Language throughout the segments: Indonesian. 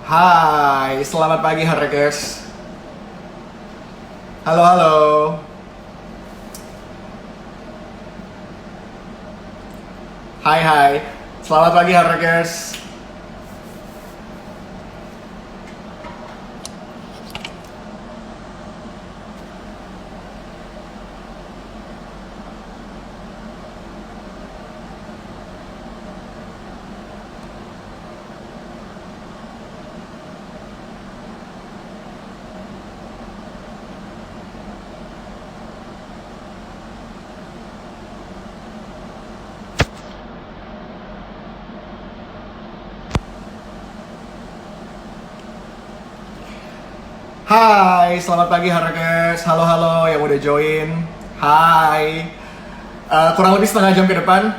Hai, selamat pagi Harkers. Halo, halo. Hai, hai. Selamat pagi Harkers. Hai, selamat pagi Harkers. Halo, halo yang udah join. Hai. Kurang lebih setengah jam ke depan,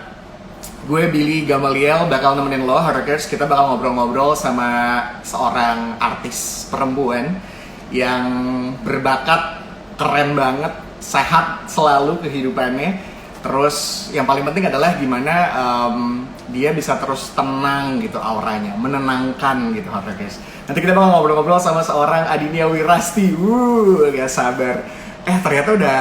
gue Billy Gamaliel bakal nemenin lo Harkers. Kita bakal ngobrol-ngobrol sama seorang artis perempuan yang berbakat, keren banget, sehat selalu kehidupannya. Terus yang paling penting adalah gimana dia bisa terus tenang gitu auranya, menenangkan gitu Harkers. Nanti kita bakal ngobrol-ngobrol sama seorang Adinia Wirasti. Gak sabar. Ternyata udah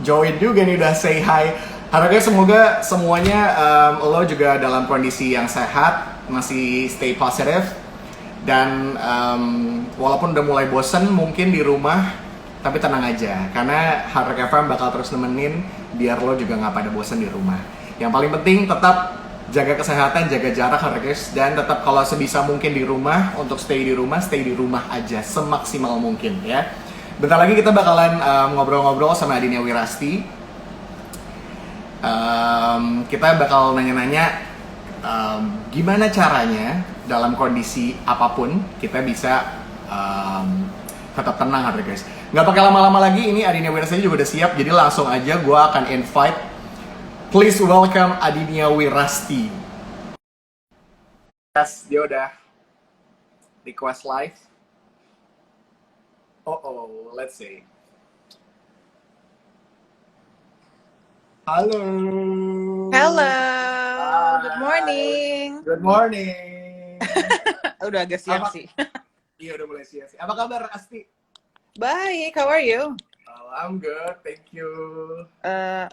join juga nih, udah say hi. Harapnya semoga semuanya lo juga dalam kondisi yang sehat, masih stay positive, dan walaupun udah mulai bosen mungkin di rumah, tapi tenang aja karena Hard Rock FM bakal terus nemenin biar lo juga nggak pada bosen di rumah. Yang paling penting tetap jaga kesehatan, jaga jarak Harkers, dan tetap kalau sebisa mungkin di rumah. Untuk stay di rumah aja semaksimal mungkin ya. Bentar lagi kita bakalan ngobrol-ngobrol sama Adinia Wirasti. Kita bakal nanya-nanya gimana caranya dalam kondisi apapun kita bisa tetap tenang Harkers. Nggak pakai lama-lama lagi, ini Adinia Wirasti juga udah siap, jadi langsung aja gue akan invite. Please welcome Adinia Wirasti. Yes, dia udah request live. Let's see. Halo. Hello, good Hai. morning. Good morning. Udah agak siang sih. Iya, udah mulai siang sih. Apa kabar Asti? Baik, how are you? I'm good, thank you.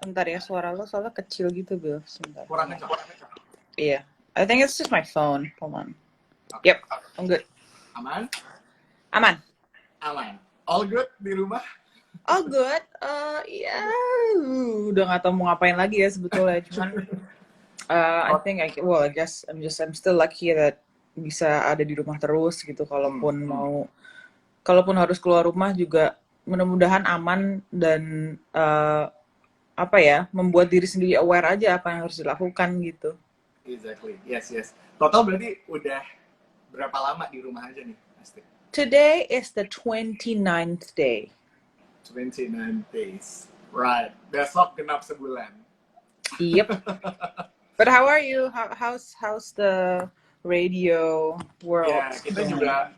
Bentar ya, suara lo soalnya kecil gitu, Bill. Sebentar. Kurang kencang. Iya, I think it's just my phone. Hold on. Okay. Yep, I'm good. Aman? Aman. Aman. All good di rumah? All good. Iya, udah nggak tahu mau ngapain lagi ya sebetulnya. Cuman, I guess I'm still lucky that bisa ada di rumah terus gitu. Kalaupun harus keluar rumah juga mudah-mudahan aman dan membuat diri sendiri aware aja apa yang harus dilakukan gitu. Exactly, yes. Total berarti udah berapa lama di rumah aja nih, Asti? Today is the 29th day. 29 days. Right. Besok genap sebulan. Yep. But how are you? How's the radio world? Ya, kita juga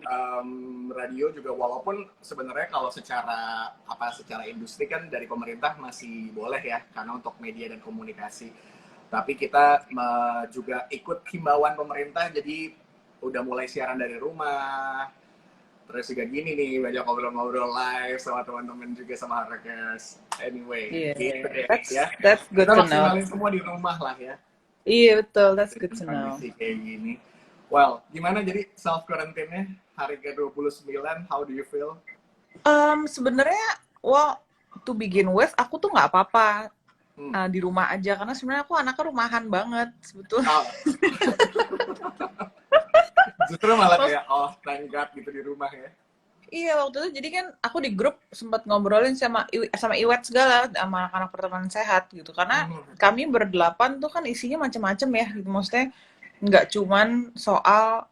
radio juga, walaupun sebenarnya kalau secara industri kan dari pemerintah masih boleh ya, karena untuk media dan komunikasi. Tapi kita juga ikut himbauan pemerintah, jadi udah mulai siaran dari rumah. Terus juga gini nih, banyak ngobrol-ngobrol live sama teman-teman juga, sama Harkers. Anyway, gitu deh ya. That's good kita to know. Kita maksimalin semua di rumah lah ya. Iya betul, that's good to know. Kondisi kayak gini. Well, gimana jadi self quarantine-nya hari ke-29? How do you feel? Sebenarnya, to begin with, aku tuh nggak apa-apa di rumah aja karena sebenarnya aku anaknya rumahan banget sebetulnya. Oh. Justru malah kayak thank God gitu di rumah ya. Iya, waktu itu jadi kan aku di grup sempat ngobrolin sama Iwet segala, sama anak-anak pertemanan sehat gitu. Karena kami berdelapan tuh kan isinya macam-macam ya gitu. Maksudnya nggak cuman soal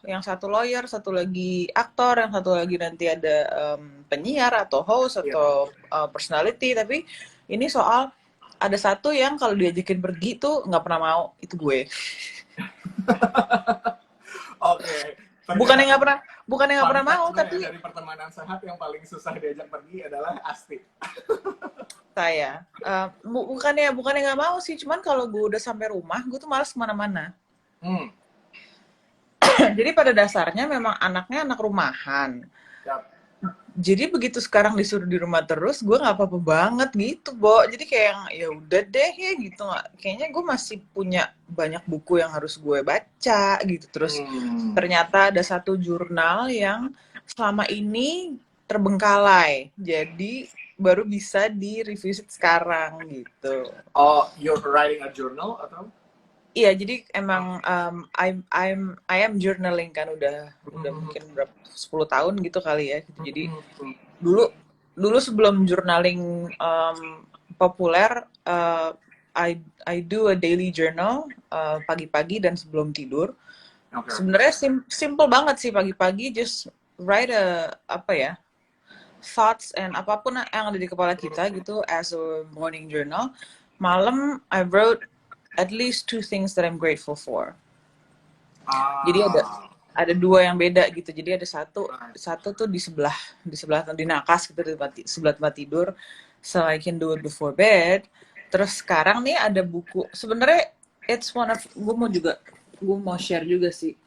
yang satu lawyer, satu lagi aktor, yang satu lagi nanti ada penyiar atau host atau personality, tapi ini soal ada satu yang kalau diajakin pergi tuh nggak pernah mau, itu gue. Oke. Bukannya nggak pernah mau, tapi dari pertemanan sehat yang paling susah diajak pergi adalah Asti. Saya bukannya nggak mau sih, cuman kalau gue udah sampai rumah gue tuh malas kemana-mana. Jadi pada dasarnya memang anaknya anak rumahan. Yap. Jadi begitu sekarang disuruh di rumah terus, gue nggak apa-apa banget gitu, Bo. Jadi kayak yang, ya udah deh ya gitu. Kayaknya gue masih punya banyak buku yang harus gue baca gitu. Terus ternyata ada satu jurnal yang selama ini terbengkalai. Jadi baru bisa di-revisit sekarang gitu. Oh, you're writing a journal atau? Iya, jadi emang I am journaling kan udah mungkin berapa 10 tahun gitu kali ya gitu. Jadi dulu dulu sebelum journaling populer, I do a daily journal pagi-pagi dan sebelum tidur. Okay. Sebenarnya simple banget sih pagi-pagi, just write apa ya, thoughts and apapun yang ada di kepala kita gitu as a morning journal. Malam I wrote at least 2 things that I'm grateful for. Jadi ada 2 yang beda gitu. Jadi ada satu tuh di sebelah di nakas gitu, sebelah tempat tidur, so I can do it before bed. Terus sekarang nih ada buku. Sebenarnya it's one of gue mau share juga sih.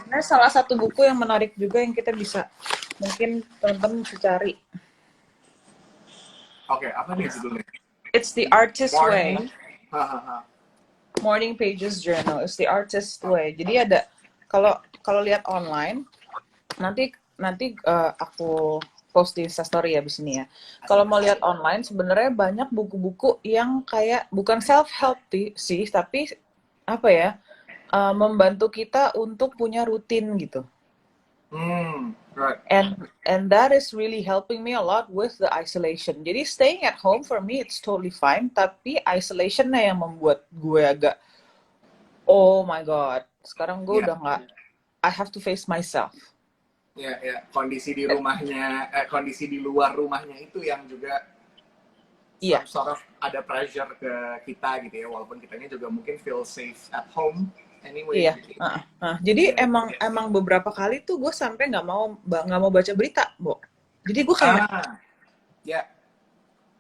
Nah, salah satu buku yang menarik juga yang kita bisa mungkin teman-teman bisa cari. Oke, apa nih judulnya? It's the Artist Way. Morning Pages Journal. It's the Artist Way. Jadi ada kalau lihat online nanti aku post di Instastory abis ini ya. Kalau mau lihat online sebenarnya banyak buku-buku yang kayak bukan self help sih, tapi apa ya, membantu kita untuk punya rutin gitu. Right. And that is really helping me a lot with the isolation. Jadi staying at home for me it's totally fine, tapi isolationnya yang membuat gue agak oh my god, sekarang gue udah nggak, I have to face myself. Ya, kondisi di rumahnya, kondisi di luar rumahnya itu yang juga sort of ada pressure ke kita gitu ya, walaupun kitanya juga mungkin feel safe at home anyway. Iya. Gitu. Jadi emang beberapa kali tuh gue sampai nggak mau baca berita, Bo. Jadi gue kayak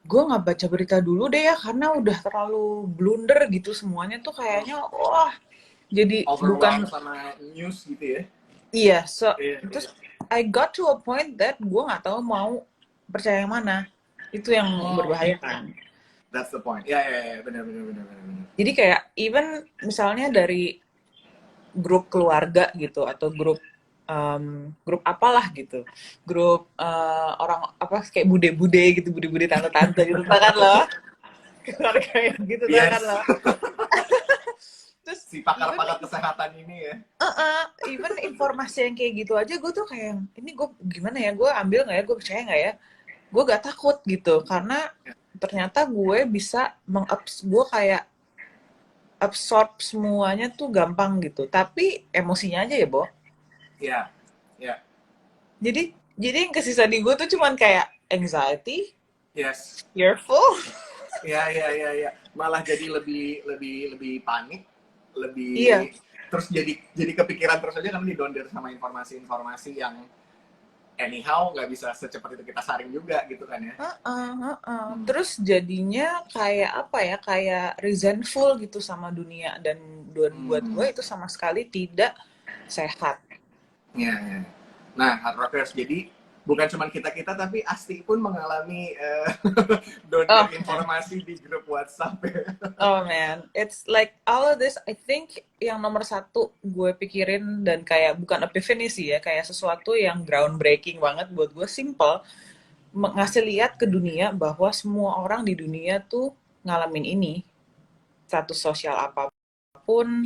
gue nggak baca berita dulu deh ya, karena udah terlalu blunder gitu semuanya tuh kayaknya wah. Jadi bukan sama news gitu ya. Iya, terus I got to a point that gue nggak tahu mau percaya yang mana. Itu yang berbahaya kan. That's the point. Ya, benar. Jadi kayak even misalnya dari grup keluarga gitu atau grup apalah gitu, grup orang apa kayak bude-bude gitu, bude-bude tante-tante gitu kan lo, keluarga yang gitu kan lo. Terus si pakar-pakar kesehatan ini ya. Even informasi yang kayak gitu aja gue tuh kayak ini gue gimana ya, gue ambil nggak ya, gue percaya nggak ya, gue gak takut gitu karena ternyata gue bisa gue kayak absorb semuanya tuh gampang gitu, tapi emosinya aja ya, Bo. Iya. Jadi yang kesisa di gue tuh cuman kayak anxiety, fearful. Ya. Malah jadi lebih panik, lebih terus jadi kepikiran terus aja kan, didonder sama informasi-informasi yang anyhow nggak bisa secepat itu kita saring juga gitu kan ya. Terus jadinya kayak apa ya, kayak resentful gitu sama dunia, dan buat gue itu sama sekali tidak sehat. Iya. Nah, Hard Rockers, jadi bukan cuma kita tapi Asti pun mengalami download informasi di grup WhatsApp ya. Oh man, it's like all of this. I think yang nomor satu gue pikirin dan kayak bukan epiphany sih ya, kayak sesuatu yang groundbreaking banget buat gue, simple, ngasih lihat ke dunia bahwa semua orang di dunia tuh ngalamin ini, status sosial apapun,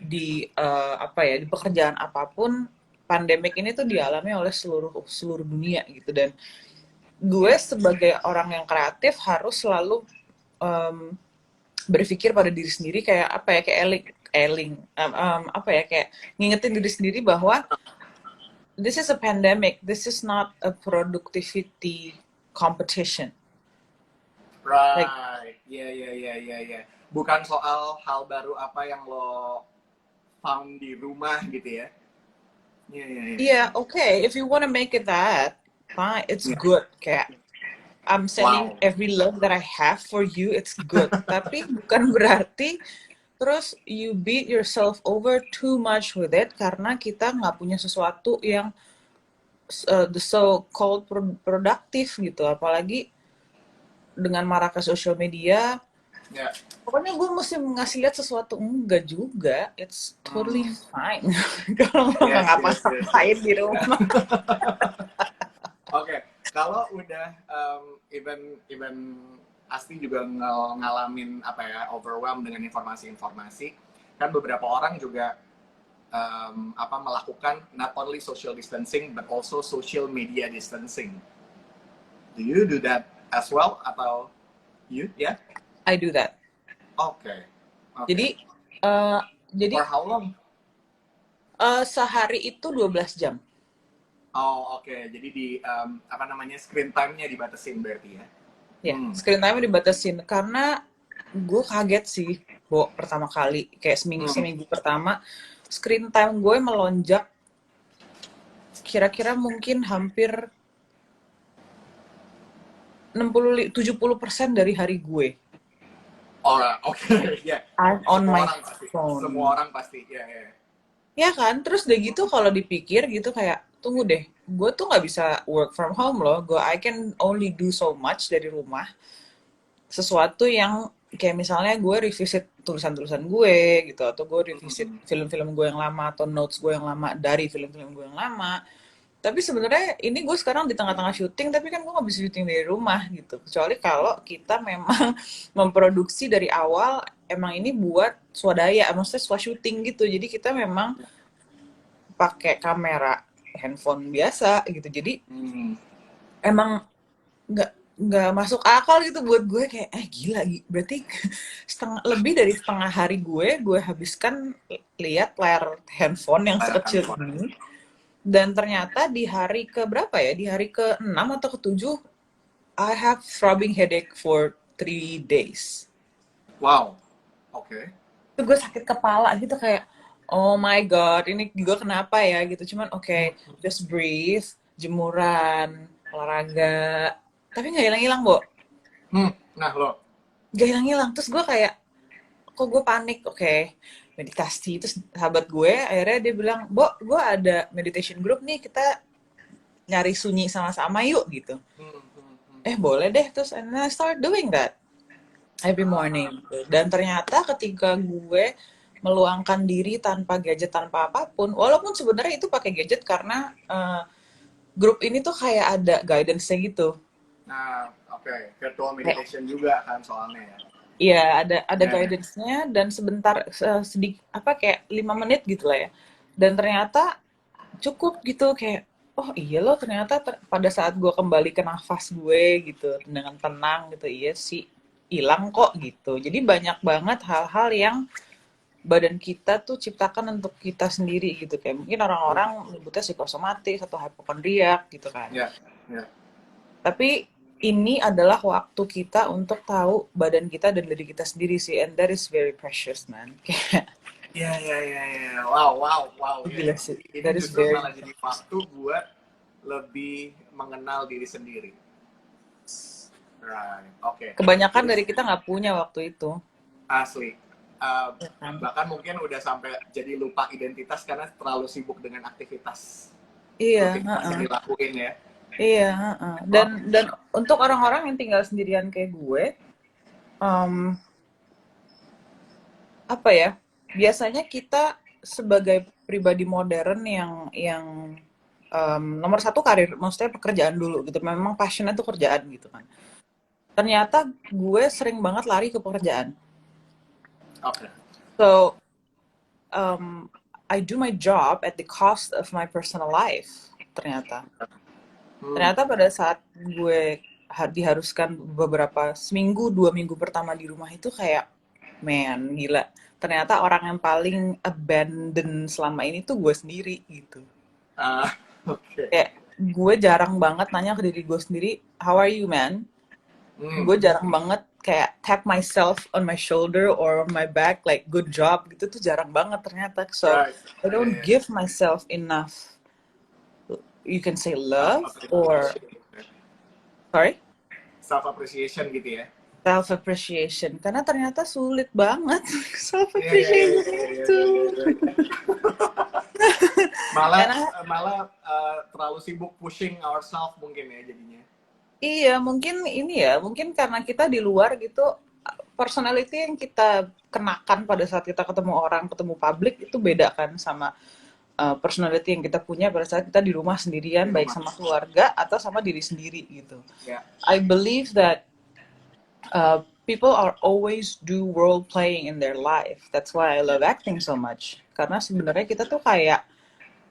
di apa ya, di pekerjaan apapun, pandemik ini tuh dialami oleh seluruh dunia gitu. Dan gue sebagai orang yang kreatif harus selalu berpikir pada diri sendiri, kayak apa ya, kayak apa ya, kayak ngingetin diri sendiri bahwa this is a pandemic, this is not a productivity competition. Right. Iya. Bukan soal hal baru apa yang lo found di rumah gitu ya. Yeah, okay. If you want to make it that, fine. It's good. Kayak I'm sending every love that I have for you. It's good. Tapi bukan berarti terus you beat yourself over too much with it karena kita nggak punya sesuatu yang the so-called produktif gitu. Apalagi dengan maraknya social media, Ya. pokoknya gue mesti ngasih lihat sesuatu. Enggak juga, it's totally Hmm. fine. Kalau lo nggak Yes, yes, yes, ngapa-ngapain yes. di rumah. Oke, kalau udah even Asti juga ngalamin apa ya, overwhelmed dengan informasi-informasi, kan beberapa orang juga apa melakukan not only social distancing but also social media distancing. Do you do that as well atau you? Yeah? I do that. Oke. Oke. Jadi eh, For how long? sehari itu 12 jam. Oh, oke. Jadi di apa namanya, screen time-nya dibatasin berarti ya? Ya, screen time dibatasin karena gue kaget sih, Bo, pertama kali kayak seminggu pertama screen time gue melonjak kira-kira mungkin hampir 70% dari hari gue. Oh, oke. Ya. I'm on Semua my orang pasti. phone. Semua orang pasti. Ya, ya. Ya kan, terus udah gitu kalau dipikir gitu kayak tunggu deh, gue tuh nggak bisa work from home loh, I can only do so much dari rumah. Sesuatu yang kayak misalnya gue revisit tulisan-tulisan gue gitu, atau gue revisit film-film gue yang lama atau notes gue yang lama dari film-film gue yang lama. Tapi sebenarnya ini gue sekarang di tengah-tengah syuting, tapi kan gue nggak bisa syuting dari rumah gitu. Kecuali kalau kita memang memproduksi dari awal, emang ini buat swadaya, maksudnya swasyuting gitu. Jadi kita memang pakai kamera handphone biasa gitu. Jadi emang nggak masuk akal gitu buat gue kayak gila berarti lebih dari setengah hari gue habiskan lihat layar handphone yang sekecil ini. Dan ternyata di hari ke berapa ya, di hari ke-6 atau ke-7 I have throbbing headache for 3 days. Wow. Oke. Itu gue sakit kepala gitu kayak oh my god, ini gue kenapa ya gitu. Cuman oke, just breathe, jemuran, olahraga, tapi nggak hilang-hilang, Bo. Nah, lo. Nggak hilang-hilang. Terus gue kayak, kok gue panik, oke, meditasi. Terus sahabat gue, akhirnya dia bilang, Bo, gue ada meditation group nih, kita nyari sunyi sama-sama yuk, gitu. Boleh deh. Terus and I start doing that every morning. Dan ternyata ketika gue meluangkan diri tanpa gadget, tanpa apapun, walaupun sebenarnya itu pakai gadget karena grup ini tuh kayak ada guidance-nya gitu. Nah, oke. Virtual meditation juga kan soalnya ya. Iya, ada guidance-nya dan sebentar sedikit apa kayak 5 menit gitu lah ya. Dan ternyata cukup gitu kayak oh iya loh ternyata pada saat gue kembali ke nafas gue gitu dengan tenang gitu iya sih hilang kok gitu. Jadi banyak banget hal-hal yang badan kita tuh ciptakan untuk kita sendiri gitu kayak mungkin orang-orang menyebutnya psikosomatis atau hipokondriak gitu kan. Iya, iya. Tapi ini adalah waktu kita untuk tahu badan kita dan diri kita sendiri sih, and that is very precious, man. Iya. Wow. Gila sih. Ini That is justru very malah jadi waktu buat lebih mengenal diri sendiri. Right, oke. Kebanyakan dari kita nggak punya waktu itu. Asli. Bahkan mungkin udah sampai jadi lupa identitas karena terlalu sibuk dengan aktivitas Iya, yang dilakuin ya. Iya, dan untuk orang-orang yang tinggal sendirian kayak gue, apa ya? Biasanya kita sebagai pribadi modern yang nomor satu karir, maksudnya pekerjaan dulu gitu. Memang passionnya tuh kerjaan gitu kan. Ternyata gue sering banget lari ke pekerjaan. Oke. So, I do my job at the cost of my personal life. Ternyata pada saat gue diharuskan beberapa seminggu, 2 minggu pertama di rumah itu kayak, man, gila. Ternyata orang yang paling abandon selama ini tuh gue sendiri gitu. Oke. Kayak gue jarang banget nanya ke diri gue sendiri, how are you, man? Gue jarang banget kayak tap myself on my shoulder or on my back, like good job gitu tuh jarang banget ternyata. So, I don't give myself enough. You can say love or sorry? Self appreciation gitu ya. self appreciation, karena ternyata sulit banget self Iya, iya, iya, appreciation iya, iya, itu. iya, iya. Malah Karena malah terlalu sibuk pushing ourselves mungkin ya jadinya. iya, mungkin ini ya, mungkin karena kita di luar gitu, personality yang kita kenakan pada saat kita ketemu orang, ketemu publik itu beda kan sama personality yang kita punya pada saat kita di rumah sendirian, Di baik rumah. sama keluarga atau sama diri sendiri gitu. Ya. I believe that people are always do role playing in their life. That's why I love acting so much. Karena sebenarnya kita tuh kayak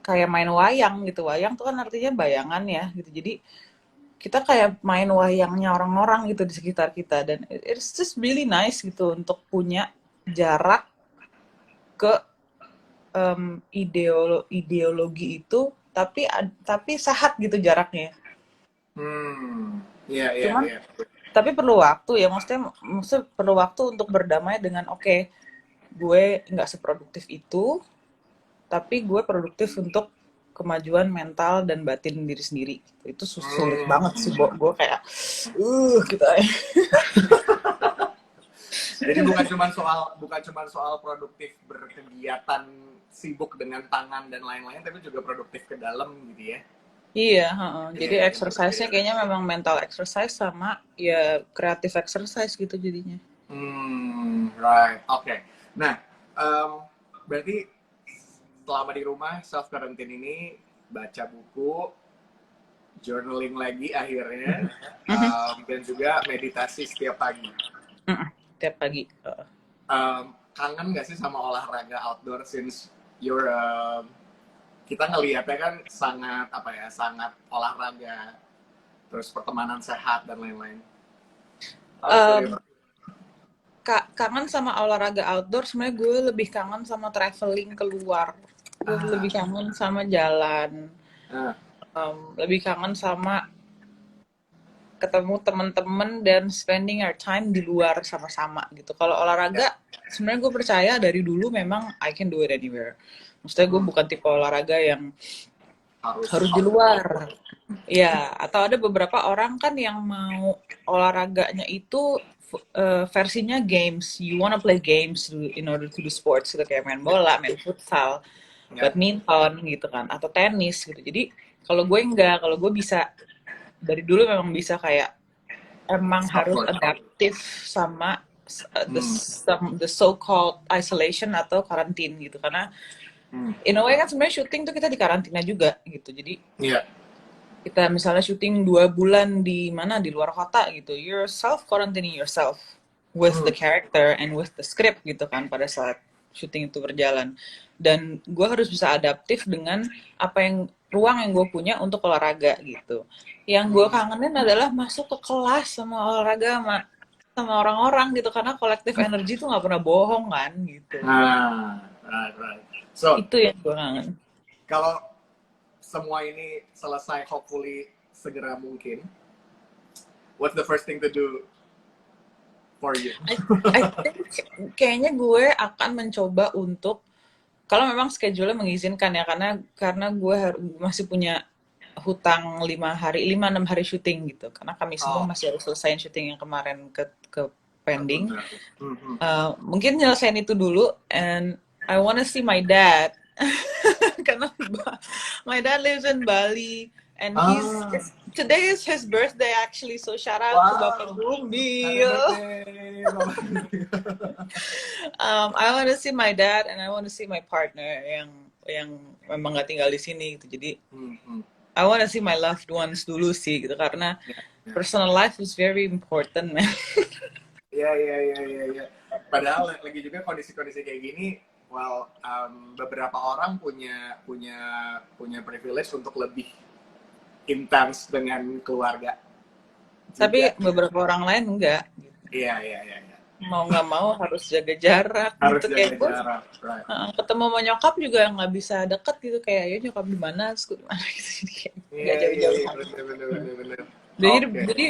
kayak main wayang gitu. Wayang tuh kan artinya bayangan ya gitu. Jadi kita kayak main wayangnya orang-orang gitu di sekitar kita dan it's just really nice gitu untuk punya jarak ke ideologi itu tapi sehat gitu jaraknya. Iya, iya, Cuman iya. tapi perlu waktu ya maksudnya perlu waktu untuk berdamai dengan oke, gue nggak seproduktif itu tapi gue produktif untuk kemajuan mental dan batin diri sendiri. Itu sulit banget sih, gue kayak gitu aja. Jadi bukan cuma soal produktif berkegiatan sibuk dengan tangan dan lain-lain, tapi juga produktif ke dalam gitu ya. Iya, heeh. Iya, Jadi iya, exercise-nya iya. kayaknya memang mental exercise sama ya creative exercise gitu jadinya. Right. Oke. Nah, em, berarti selama di rumah self quarantine ini baca buku, journaling lagi akhirnya, dan juga meditasi setiap pagi. Tiap pagi. Kangen nggak sih sama olahraga outdoor since you're kita ngelihatnya kan sangat apa ya, sangat olahraga, terus pertemanan sehat dan lain-lain. Um, Kangen sama olahraga outdoor, sebenarnya gue lebih kangen sama traveling keluar. Gue lebih kangen sama jalan. Lebih kangen sama ketemu teman-teman dan spending our time di luar sama-sama gitu. Kalau olahraga, sebenarnya gue percaya dari dulu memang I can do it anywhere. Maksudnya gue bukan tipe olahraga yang harus di luar. Ya, atau ada beberapa orang kan yang mau olahraganya itu versinya games. You wanna play games in order to do sports gitu, kayak main bola, main futsal, badminton gitu kan, atau tenis gitu. Jadi kalau gue enggak, kalau gue bisa dari dulu memang bisa kayak emang harus adaptif sama the so-called isolation atau karantin gitu, karena in a way kan sebenarnya syuting tuh kita di karantina juga gitu. Jadi kita misalnya syuting 2 bulan di mana, di luar kota gitu, you're self quarantining yourself with the character and with the script gitu kan pada saat syuting itu berjalan. Dan gue harus bisa adaptif dengan apa yang ruang yang gue punya untuk olahraga gitu. Yang gue kangenin adalah masuk ke kelas sama olahraga sama orang-orang gitu, karena collective energy tuh nggak pernah bohong kan gitu. Right. So itu yang gue kangen. Kalau semua ini selesai hopefully segera mungkin, what's the first thing to do for you? I think kayaknya gue akan mencoba untuk, kalau memang schedule-nya mengizinkan ya, karena gue masih punya hutang 5-6 hari syuting gitu, karena kami semua masih harus selesaiin syuting yang kemarin ke pending. Mungkin nyelesain itu dulu, and I wanna see my dad karena my dad lives in Bali and today is his birthday actually, so shout out to Bapak Bumi. I want to see my dad and I want to see my partner yang memang nggak tinggal di sini gitu. Jadi I want to see my loved ones dulu sih gitu, karena personal life is very important, man. Iya. Padahal lagi juga kondisi-kondisi kayak gini, beberapa orang punya privilege untuk lebih intens dengan keluarga. Tapi beberapa orang lain enggak. Iya. Mau nggak mau harus jaga jarak. Harus gitu. jaga Kayak jarak. Right. Ketemu sama nyokap juga nggak bisa deket gitu, kayak ya nyokap di mana, di mana gitu. Nggak jauh-jauh. Bener. Jadi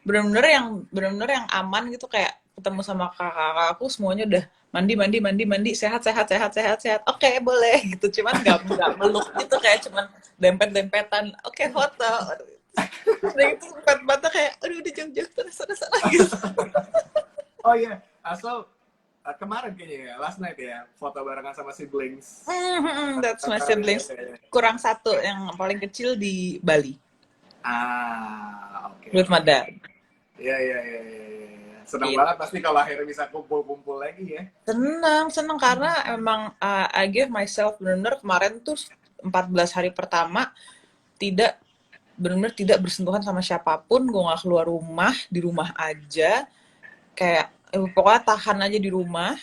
benar-benar yang aman gitu, kayak ketemu sama kakak aku semuanya udah mandi sehat. Oke, boleh gitu. Cuman nggak meluk gitu, kayak cuman dempet-dempetan. Oke, foto. Udah itu empat mata kayak, aduh udah jauh-jauh sana gitu. Oh iya, asal kemarin kayaknya ya, last night ya, foto barengan sama siblings. That's my siblings. Kurang satu yang paling kecil di Bali Oke. with my dad. Iya, iya, iya, iya, iya. Senang Gitu. banget pasti kalau akhirnya bisa kumpul-kumpul lagi ya. Seneng karena emang I give myself bener-bener kemarin tuh 14 hari pertama tidak bener-bener tidak bersentuhan sama siapapun, gue nggak keluar rumah, di rumah aja, kayak pokoknya tahan aja di rumah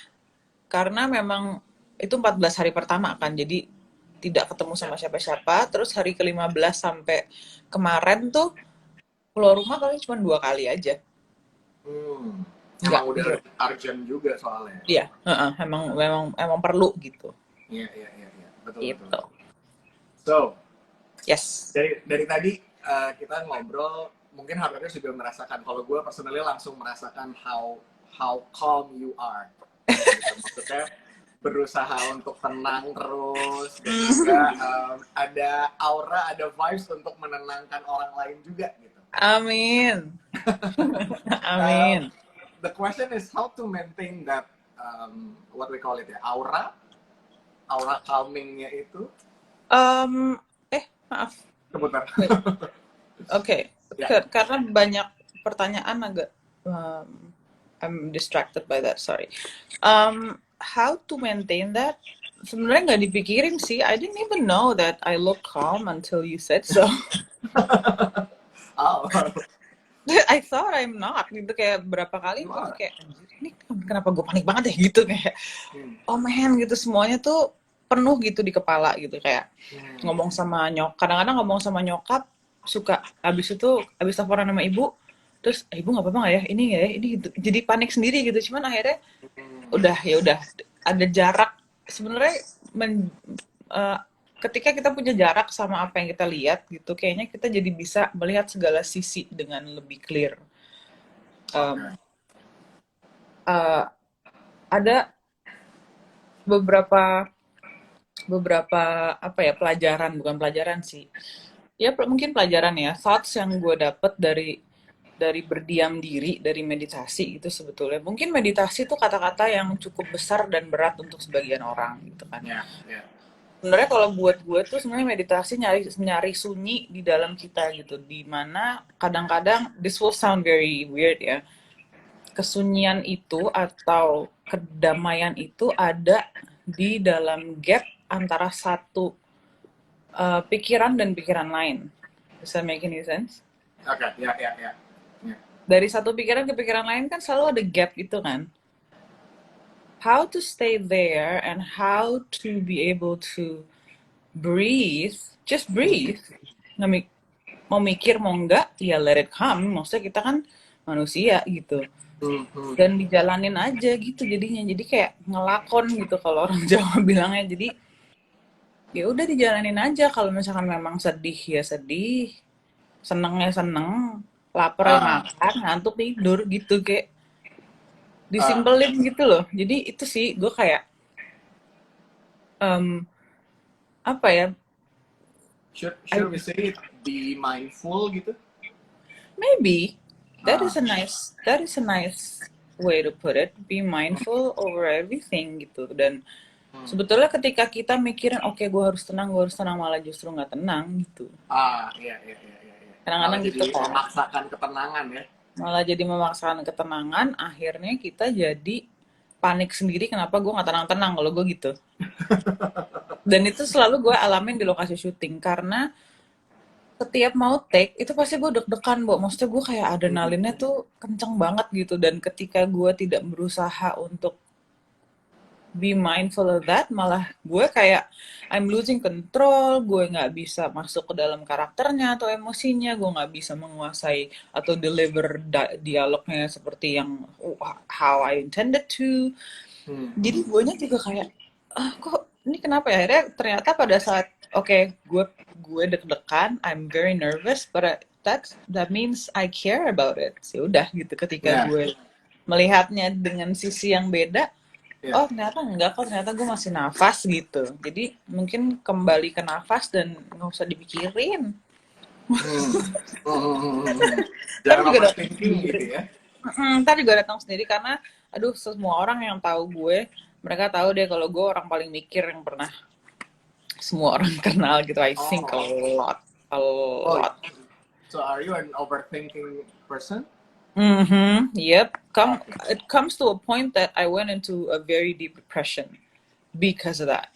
karena memang itu 14 hari pertama kan, jadi tidak ketemu sama siapa-siapa. Terus hari ke-15 sampai kemarin tuh keluar rumah paling cuma 2 kali aja. Hmm. Nggak, Emang udah iya, urgent juga soalnya. iya, emang perlu gitu. Iya, iya, iya, iya. Betul, betul, Gitu. betul. So, Yes. dari tadi kita ngobrol, mungkin harusnya juga merasakan, kalau gue personally langsung merasakan how calm you are. Gitu. Maksudnya berusaha untuk tenang terus, dan juga ada aura, ada vibes untuk menenangkan orang lain juga gitu. Amin. Um, Amin. the question is how to maintain that what we call it ya, aura calmingnya itu. Um, Maaf. Sebentar. Wait. Oke. Ya. Karena banyak pertanyaan agak I'm distracted by that, sorry. How to maintain that? Sebenarnya nggak dipikirin sih. I didn't even know that I look calm until you said so. Oh, I thought I'm not gitu, kayak berapa kali you gue tuh are. kayak anjir, ini kenapa gue panik banget ya gitu, kayak Hmm. oh man gitu, semuanya tuh penuh gitu di kepala gitu, kayak Hmm. ngomong sama kadang-kadang ngomong sama nyokap suka abis teleponan sama ibu, terus ibu nggak apa-apa nggak ya ini gitu, jadi panik sendiri gitu. Cuman akhirnya udah ya udah ada jarak sebenarnya. Eh, Ketika kita punya jarak sama apa yang kita lihat gitu, kayaknya kita jadi bisa melihat segala sisi dengan lebih clear. Oke. Eh, ada beberapa beberapa apa ya, pelajaran, bukan pelajaran sih ya, mungkin pelajaran ya, thoughts yang gue dapet dari berdiam diri, dari meditasi gitu. Sebetulnya mungkin meditasi itu kata-kata yang cukup besar dan berat untuk sebagian orang gitu kan. Ya, ya. Sebenarnya kalau buat gue tuh sebenarnya meditasi nyari nyari sunyi di dalam kita gitu, dimana kadang-kadang this will sound very weird ya, kesunyian itu atau kedamaian itu ada di dalam gap antara satu pikiran dan pikiran lain. Bisa make any sense? Oke, ya, ya, ya. Ya. Dari satu pikiran ke pikiran lain kan selalu ada gap itu kan. How to stay there and how to be able to breathe, just breathe. Mau mikir mau enggak, ya let it come. Maksudnya kita kan manusia gitu. Dan dijalanin aja gitu jadinya. Jadi kayak ngelakon gitu kalau orang Jawa bilangnya. Jadi ya udah dijalanin aja. Kalau misalkan memang sedih ya sedih, seneng ya seneng, lapar ya makan, ngantuk tidur gitu, kayak disimpelin gitu loh. Jadi itu sih gue kayak apa ya, Should we say it, be mindful gitu? maybe that is a nice way to put it, be mindful over everything gitu. Dan sebetulnya ketika kita mikirin oke gue harus tenang malah justru nggak tenang gitu. Iya, iya, iya, iya. Kadang-kadang gitu Jadi kan, memaksakan ketenangan ya. malah jadi memaksakan ketenangan, akhirnya kita jadi panik sendiri kenapa gue nggak tenang-tenang kalau gue gitu. Dan itu selalu gue alamin di lokasi syuting, karena setiap mau take itu pasti gue deg-degan, Bo. Maksudnya gue kayak adrenalinnya tuh kenceng banget gitu. Dan ketika gue tidak berusaha untuk be mindful of that, malah gue kayak I'm losing control, gue nggak bisa masuk ke dalam karakternya atau emosinya, gue nggak bisa menguasai atau deliver dialognya seperti yang how I intended to. Jadi gue nya juga kayak kok ini kenapa ya. Akhirnya ternyata pada saat gue deg-degan, I'm very nervous, but that means I care about it. Ya udah gitu, ketika gue melihatnya dengan sisi yang beda, oh ternyata enggak kok, ternyata gue masih nafas gitu. Jadi mungkin kembali ke nafas dan nggak usah dipikirin. Hmm. Ntar Jangan juga datang overthinking sendiri. gitu ya. Ntar juga datang sendiri karena, aduh, semua orang yang tahu gue, mereka tahu deh kalau gue orang paling mikir yang pernah semua orang kenal gitu. I think a Oh, lot, a oh. lot. So are you an overthinking person? Yep. Okay. It comes to a point that I went into a very deep depression because of that.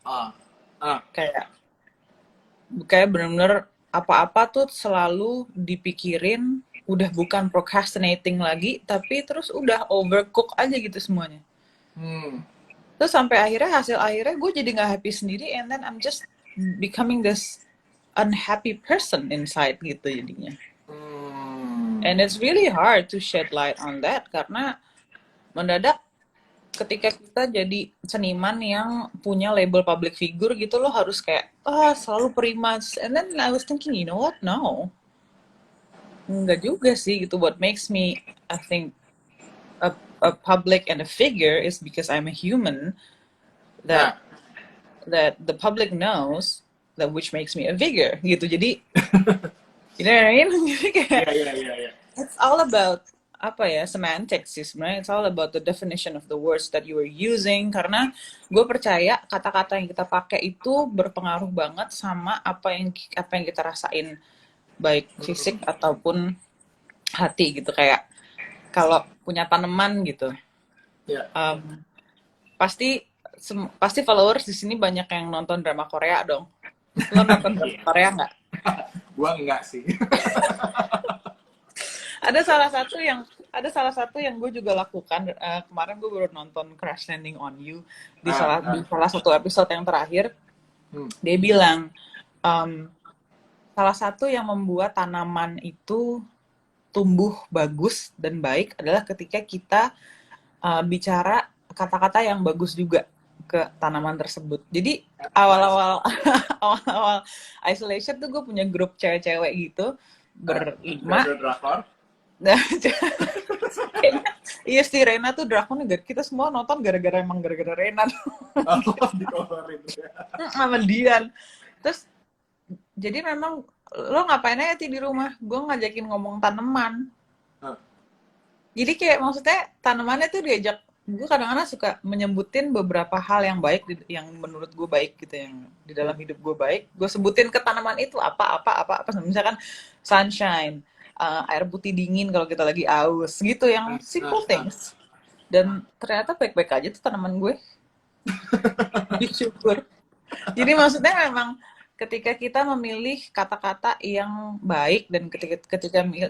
Ah, ah. Kayak kayak bener-bener apa-apa tuh selalu dipikirin, udah bukan procrastinating lagi, tapi terus udah overcook aja gitu semuanya. Hmm. Terus sampai hasil akhirnya gue jadi nggak happy sendiri, and then I'm just becoming this unhappy person inside gitu jadinya. Hmm. And it's really hard to shed light on that karena mendadak ketika kita jadi seniman yang punya label public figure gitu, lo harus kayak selalu prima. And then I was thinking, you know what? No, enggak juga sih gitu. What makes me, I think, a public and a figure is because I'm a human that Nah, the public knows, that which makes me a figure gitu. Jadi, you know what I mean? Jadi kayak iya. it's all about apa ya, semantics sih sebenarnya. It's all about the definition of the words that you are using, karena gue percaya kata-kata yang kita pakai itu berpengaruh banget sama apa yang kita rasain, baik fisik ataupun hati gitu. Kayak kalau punya tanaman gitu, Iya. um, pasti pasti followers di sini banyak yang nonton drama Korea dong. Lo nonton drama Korea nggak? Gua enggak sih. ada salah satu yang gue juga lakukan. Kemarin gue baru nonton Crash Landing on You di salah satu episode yang terakhir. Dia bilang salah satu yang membuat tanaman itu tumbuh bagus dan baik adalah ketika kita bicara kata-kata yang bagus juga ke tanaman tersebut. Jadi awal-awal awal-awal isolation tuh gue punya grup cewek-cewek gitu berlima. Nah, kayaknya iya sih, Rena tuh drakon, kita semua nonton gara-gara Rena sama Dian. Terus jadi memang lo ngapain aja di rumah, gue ngajakin ngomong tanaman. Jadi kayak maksudnya tanamannya tuh diajak, gue kadang-kadang suka menyebutin beberapa hal yang baik, yang menurut gue baik gitu, yang di dalam hidup gue baik, gue sebutin ke tanaman itu apa misalkan sunshine, air putih dingin kalau kita lagi aus gitu, yang simple things. Dan ternyata baik-baik aja tuh tanaman gue. Bersyukur. Jadi maksudnya memang ketika kita memilih kata-kata yang baik dan ketika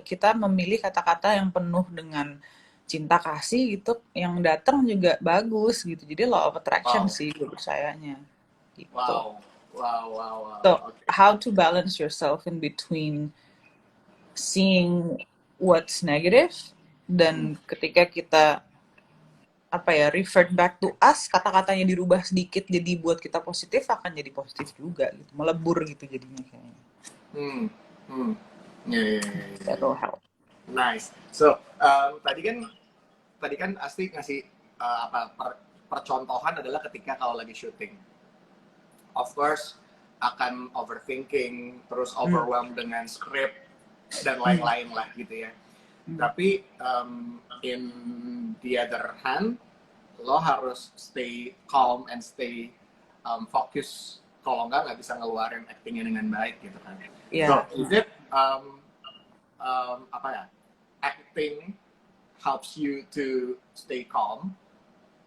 kita memilih kata-kata yang penuh dengan cinta kasih gitu, yang datang juga bagus gitu. Jadi law of attraction sih gue percayanya gitu. Wow. So how to balance yourself in between seeing what's negative dan ketika kita revert back to us, kata-katanya dirubah sedikit jadi buat kita positif, akan jadi positif juga gitu, melebur gitu jadinya kayaknya. That will help. Nice. So tadi kan Asti ngasih percontohan adalah ketika kalau lagi syuting, of course akan overthinking, terus overwhelmed dengan script dan lain-lain lah gitu ya. Tapi in the other hand, lo harus stay calm and stay fokus. Kalau nggak bisa ngeluarin actingnya dengan baik gitu kan. Yeah. So is it acting helps you to stay calm,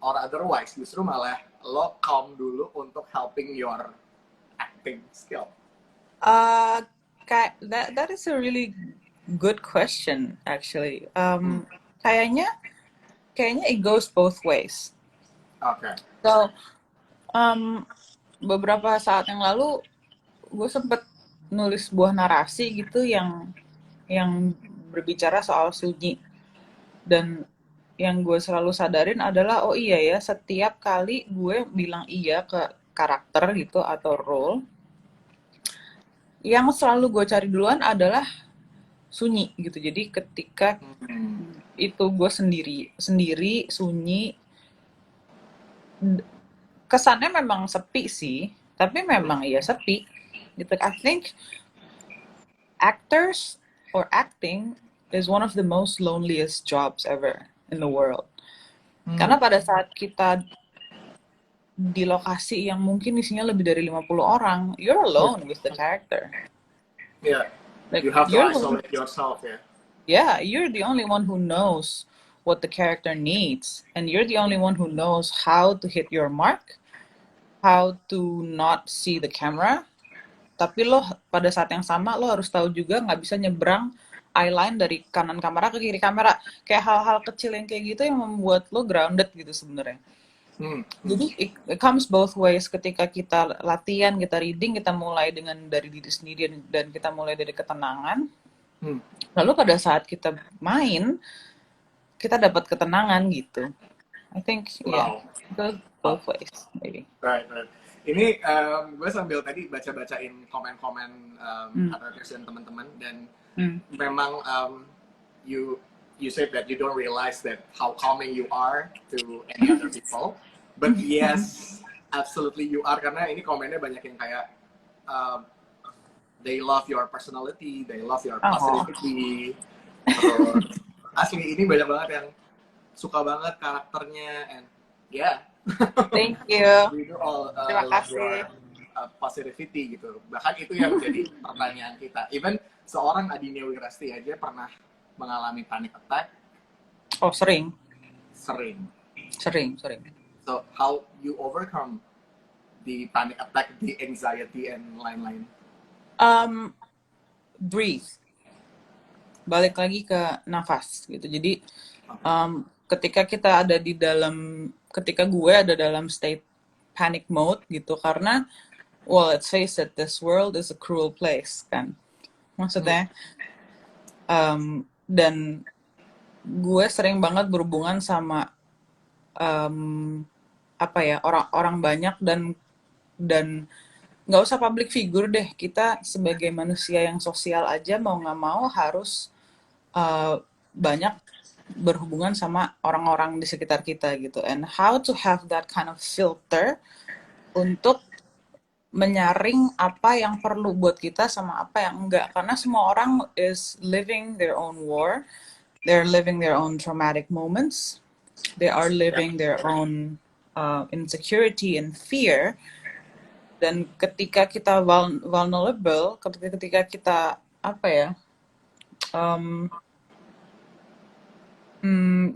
or otherwise justru malah lo calm dulu untuk helping your acting skill? That is a really good question actually. Kayaknya it goes both ways. Okay. So beberapa saat yang lalu gue sempet nulis sebuah narasi gitu yang berbicara soal sunyi, dan yang gue selalu sadarin adalah oh iya ya, setiap kali gue bilang iya ke karakter gitu atau role, yang selalu gue cari duluan adalah sunyi gitu. Jadi ketika itu gue sendiri sunyi, kesannya memang sepi sih, tapi memang ya sepi gitu. I think actors or acting is one of the most loneliest jobs ever in the world. Karena pada saat kita di lokasi yang mungkin isinya lebih dari 50 orang, you're alone with the character. Yeah. Like, You have to you're isolate yourself, yeah. yeah, you're the only one who knows what the character needs, and you're the only one who knows how to hit your mark, how to not see the camera. Tapi lo pada saat yang sama lo harus tahu juga nggak bisa nyebrang eye line dari kanan kamera ke kiri kamera. Kayak hal-hal kecil yang kayak gitu yang membuat lo grounded gitu sebenarnya. Jadi it comes both ways. Ketika kita latihan, kita reading, kita mulai dari diri sendiri dan kita mulai dari ketenangan. Lalu pada saat kita main, kita dapat ketenangan gitu. I think Wow. yeah, both ways maybe. Right. Ini gue sambil tadi baca-bacain komen-komen Harakers dan teman-teman, dan memang you said that you don't realize that how calming you are to any other people, but yes, absolutely you are, karena ini komennya banyak yang kayak they love your personality, they love your positivity. Terus asli ini banyak banget yang suka banget karakternya, and yeah. Thank you. We do all Terima love kasih. your positivity gitu. Bahkan itu yang menjadi pertanyaan kita. Even seorang Adinia Wirasti aja pernah mengalami panic attack. Oh, sering. Sering. So how you overcome the panic attack, the anxiety, and lain-lain? Breathe. Balik lagi ke nafas gitu. Jadi ketika kita ada ketika gue ada dalam state panic mode gitu, karena well, let's face it, this world is a cruel place kan. Maksudnya dan gue sering banget berhubungan sama orang banyak dan nggak usah public figure deh, kita sebagai manusia yang sosial aja mau nggak mau harus banyak berhubungan sama orang-orang di sekitar kita gitu, and how to have that kind of filter untuk menyaring apa yang perlu buat kita sama apa yang enggak, karena semua orang is living their own war, they're living their own traumatic moments, they are living their own insecurity and fear. Dan ketika kita vulnerable, ketika kita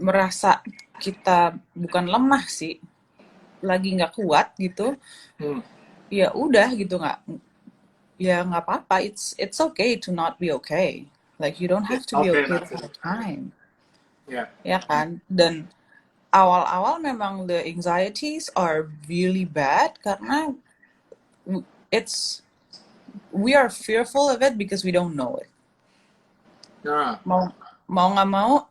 merasa kita bukan lemah sih, lagi nggak kuat gitu, ya udah gitu, nggak apa-apa. It's okay to not be okay. Like you don't have to be okay all the time. Ya kan? Dan awal-awal memang the anxieties are really bad karena we are fearful of it because we don't know it. Mau nggak mau,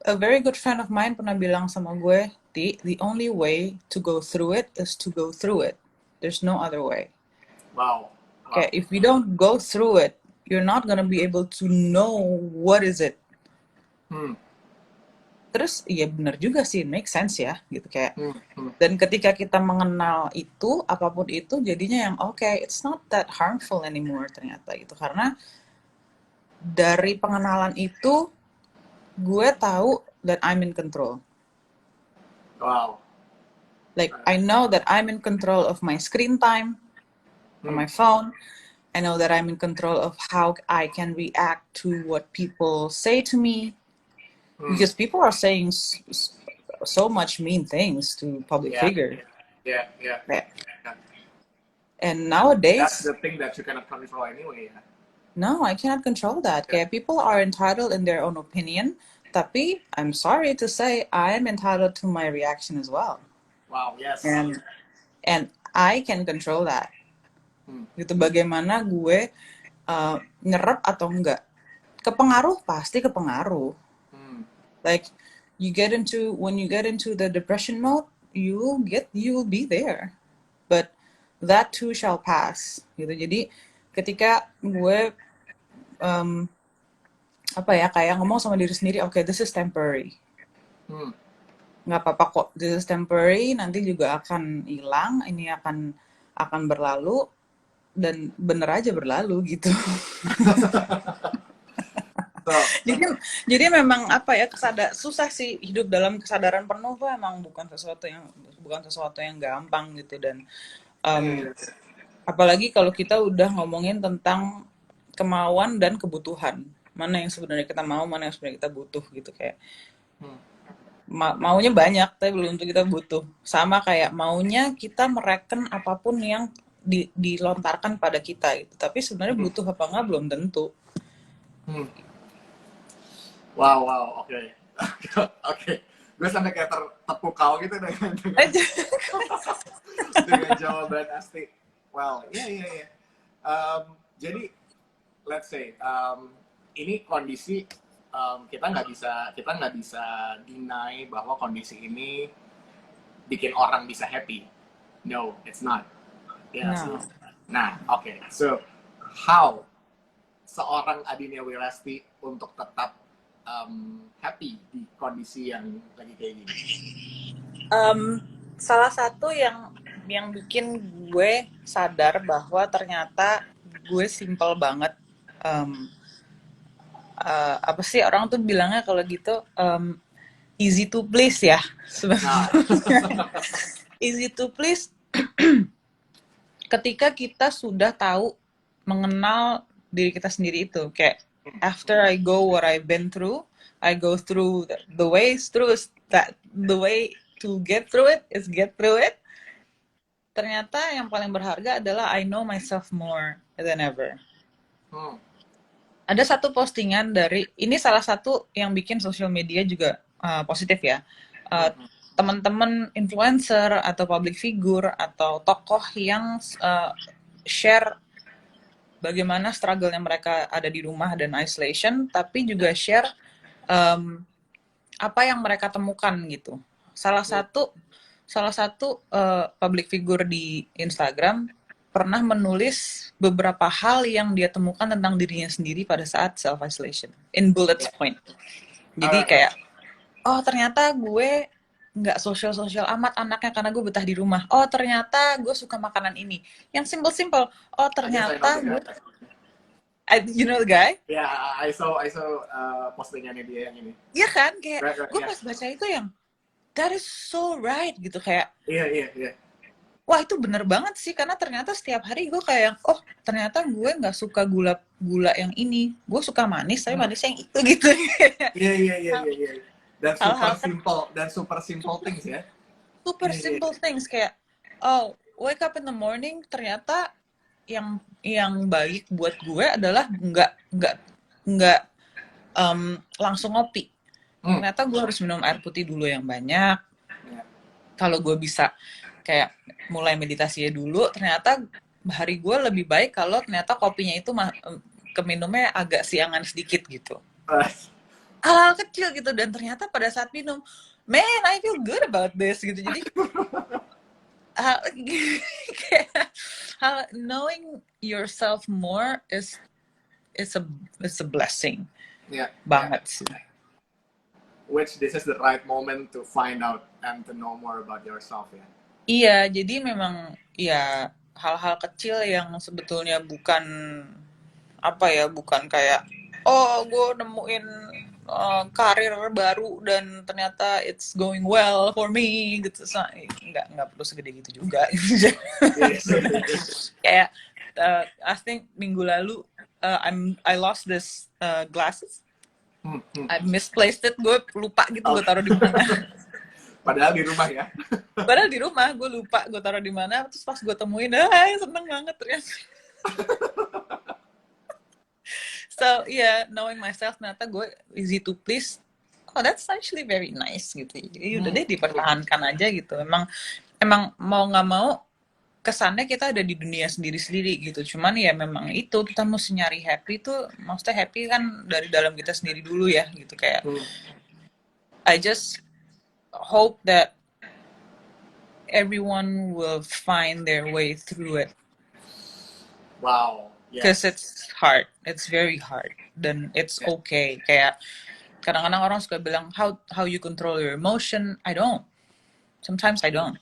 a very good friend of mine pernah bilang sama gue, the only way to go through it is to go through it. There's no other way. Wow. Okay, if we don't go through it, you're not gonna be able to know what is it. Terus ya benar juga sih, make sense ya gitu kayak. Dan ketika kita mengenal itu, apapun itu, jadinya yang okay, it's not that harmful anymore ternyata gitu, karena dari pengenalan itu gue tahu that I'm in control. Wow. Like I know that I'm in control of my screen time on my phone. I know that I'm in control of how I can react to what people say to me. Because people are saying so much mean things to public figures. Yeah. And nowadays, that's the thing that you cannot control anyway. Yeah? No, I cannot control that. Okay, people are entitled in their own opinion. Tapi I'm sorry to say, I am entitled to my reaction as well. Wow, yes. And I can control that. Gitu, bagaimana gue nyerap atau enggak. Kepengaruh pasti kepengaruh. Like when you get into the depression mode, you will be there. But that too shall pass. Gitu. Jadi ketika gue kayak ngomong sama diri sendiri, okay, this is temporary. Nggak apa-apa kok, this is temporary, nanti juga akan hilang, ini akan berlalu. dan bener aja berlalu gitu. So, jadi jadi memang apa ya, susah sih hidup dalam kesadaran penuh tuh emang bukan sesuatu yang gampang gitu. Dan em, eh, apalagi kalau kita udah ngomongin tentang kemauan dan kebutuhan, mana yang sebenarnya kita mau, mana yang sebenarnya kita butuh gitu. Kayak hmm, maunya banyak tapi belum tentu kita butuh. Sama kayak maunya kita mereken apapun yang dilontarkan pada kita gitu, tapi sebenarnya hmm, butuh apa enggak belum tentu. hmm. Wow, wow, oke. Oke. Gue sampai kayak terpukau gitu dengan jawaban Asti. Well, iya, iya, iya. Jadi, let's say, ini kondisi kita nggak bisa deny bahwa kondisi ini bikin orang bisa happy. No, it's not. Ya sih. Nah, Nah, oke. So, how seorang Adinia Wirasti untuk tetap happy di kondisi yang lagi kayak gini? salah satu yang bikin gue sadar bahwa ternyata gue simple banget. Em, Apa sih orang tuh bilangnya kalau gitu, easy to please ya Nah, sebenarnya. Easy to please ketika kita sudah tahu mengenal diri kita sendiri itu. Kayak after I go what I've been through, I go through the ways through that the way to get through it is get through it. Ternyata yang paling berharga adalah I know myself more than ever. hmm, Ada satu postingan dari, ini salah satu yang bikin sosial media juga positif ya. hmm, Uh, Teman-teman influencer atau public figure atau tokoh yang share bagaimana struggle-nya mereka ada di rumah dan isolation, tapi juga share um, apa yang mereka temukan gitu. Salah hmm, satu public figure di Instagram pernah menulis beberapa hal yang dia temukan tentang dirinya sendiri pada saat self isolation in bullet yeah. point. Jadi Alright, kayak, oh ternyata gue nggak sosial amat anaknya karena gue betah di rumah. Oh ternyata gue suka makanan ini. Yang simple-simple. Oh I guess I know ternyata the gue, guy. you know the guy? Yeah, I saw postingannya dia yang ini. Iya kan? Kayak Right, right, gue yeah. pas baca itu yang, that is so right gitu. Kayak, Iya, iya, iya. wah itu bener banget sih, karena ternyata setiap hari gue kayak, oh ternyata gue nggak suka gula yang ini, gue suka manis tapi manis yang itu gitu. Iya, iya, iya, iya, iya. Dan Hal-hal super simple things ya. super Iya, iya. simple things kayak, oh wake up in the morning, ternyata yang baik buat gue adalah nggak langsung ngopi. Hmm. Ternyata gue harus minum air putih dulu yang banyak. Yeah. Kalau gue bisa kayak mulai meditasinya dulu, ternyata hari gue lebih baik kalau ternyata kopinya itu keminumnya agak siangan sedikit gitu. Hal-hal kecil gitu, dan ternyata pada saat minum, man I feel good about this gitu. Jadi knowing yourself more is a blessing. Yeah. Banget sih. Which this is the right moment to find out and to know more about yourself ya. Iya, jadi memang ya hal-hal kecil yang sebetulnya bukan apa ya, bukan kayak oh gue nemuin karir baru dan ternyata it's going well for me gitu. So, nggak perlu segede gitu juga. Kayak I think minggu lalu I lost this glasses. I misplaced it, gue lupa gitu gue taruh di mana. Padahal di rumah ya. Padahal di rumah gue lupa gue taruh di mana, terus pas gue temuin, seneng banget ternyata. So yeah, knowing myself, ternyata gue easy to please. Oh that's actually very nice gitu. Jadi udah deh dipertahankan aja gitu. Emang mau nggak mau kesannya kita ada di dunia sendiri-sendiri gitu. Cuman ya memang itu kita mesti nyari happy tuh, maksudnya happy kan dari dalam kita sendiri dulu ya gitu. Kayak I just hope that everyone will find their way through it. Wow. Because it's hard, it's very hard, dan it's okay. Kayak kadang-kadang orang suka bilang how you control your emotion. I don't. Sometimes I don't.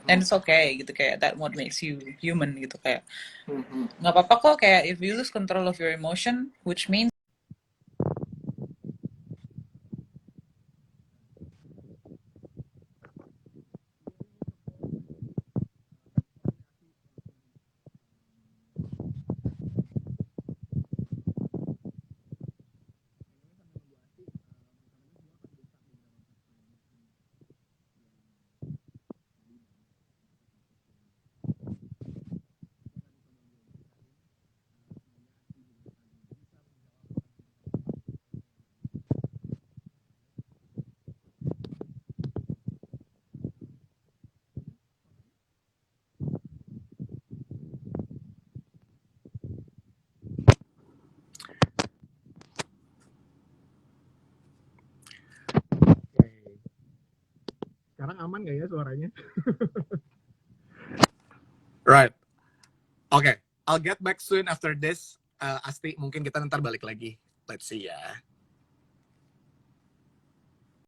and it's okay gitu, kayak that what makes you human gitu, kayak Mhm. nggak apa-apa kok kayak if you lose control of your emotion, which means Sekarang aman nggak ya suaranya? Right. Okay. I'll get back soon after this. Asti, mungkin kita ntar balik lagi. Let's see ya.